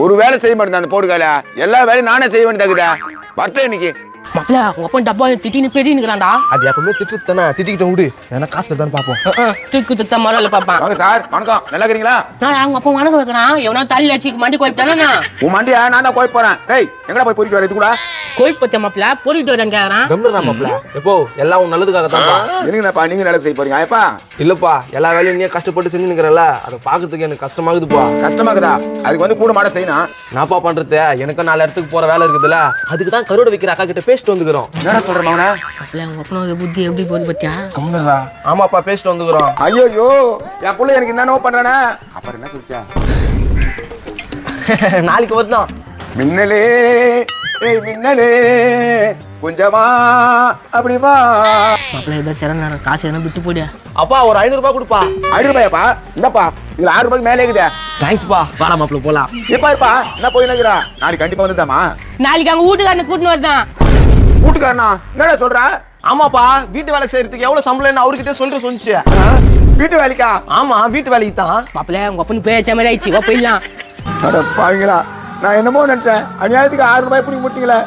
ஒரு வேலை செய்ய மாட்டேன் அந்த போடுகால எல்லா வேலையும் நானே செய்ய வேண்டியதாக்குதா வரட்டேன் இன்னைக்கு. மாப்பிள்ள உங்க அப்பா டப்பா திட்டின்னு பேடினுக்குறான்டா. அது எப்பவுமே திட்டு தானே, திட்டிக்கிட்ட விடு, ஏன்னா காசுல தான் பார்ப்போம். தூக்கி திட்ட மரல பாப்பான். வாங்க சார், வணக்கம், நல்லா இருக்கிறீங்களா? நான் அவங்க அப்பா வணக்கம் வைக்கிறான். எவனா தள்ளி அடிச்சு மண்டி கோயிட்டானா? உன் மண்டியா நான் தான் கோய் போறேன். டேய் எங்கடா போய் பொறிக்க வர இது கூட? கோயில் பத்த மாப்பிள்ள பொறிட்டு வரேன் கேக்குறான். கம்னரா மாப்ள, எப்போ எல்லாம் உன் நல்லதுக்காக தான்ப்பா. என்னங்கப்பா நீங்க வேலை செய்ய போறீங்க? ஏப்பா இல்லப்பா, எல்லா வேலையும் நீ கஷ்டப்பட்டு செஞ்சு நிக்கிறல்ல, அதை பாக்குறதுக்கு எனக்கு கஷ்டமாகுதுப்பா. கஷ்டமாக்குதா? அதுக்கு வந்து கூட மாட செய்யணும். நான்ப்பா பண்றது, எனக்கு 4 இடத்துக்கு போற வேலை இருக்குதுல்ல, அதுக்கு தான் கருவாடு வைக்கிற அக்கா கிட்ட பேசிட்டு வந்துக்கிறோம். என்ன சொல்ற மவனே? மாப்பிள்ள உங்க அப்பா புத்தி எப்படி போகுது பத்தியா? கம்னரா, ஆமாப்பா பேசிட்டு வந்துக்கிறோம். ஐயோ என் புள்ள எனக்கு என்னென்ன பண்றானே. அப்புறம் என்ன சொல்லிச்சா? நாளைக்கு வருதான். மின்னலே ஏய் மின்னலே கொஞ்சமா அப்படி வா. மாப்பிள்ள ஏதோ சிறந்த காசு எதனா விட்டு போடியா. அப்பா ஒரு 500 ரூபாய் கொடுப்பா. 5 ரூபாயாப்பா? இந்தப்பா இதுல 6 ரூபாய்க்கு மேலே இருக்குதே. தேங்க்ஸ்ப்பா. வாடா மாப்ள போலாம். எப்பா இருப்பா என்ன போய் நினைக்கிறா? நாளைக்கு கண்டிப்பா வந்துதாமா? நாளைக்கு அவங்க வீட்டுக்காரனை கூட்டின்னு வரதான். வீட்டுக்காரனா? என்னடா சொல்ற? ஆமாப்பா, வீட்டு வேலை செய்யறதுக்கு எவ்வளவு சம்பளம்னு அவர்கிட்ட சொல்லிச்சு. வீட்டு வேலைக்கா? ஆமா, வீட்டு வேலைக்கு தான். மாப்பிள்ள உங்க அப்பனு பேச்ச மாதிரி ஆயிடுச்சு. போயிடலாம். அட பாவீங்களா, நான் என்னமோ நினைச்சேன் அநியாயத்துக்கு 6 ரூபாய் பிடிக்க முடிச்சிங்களே.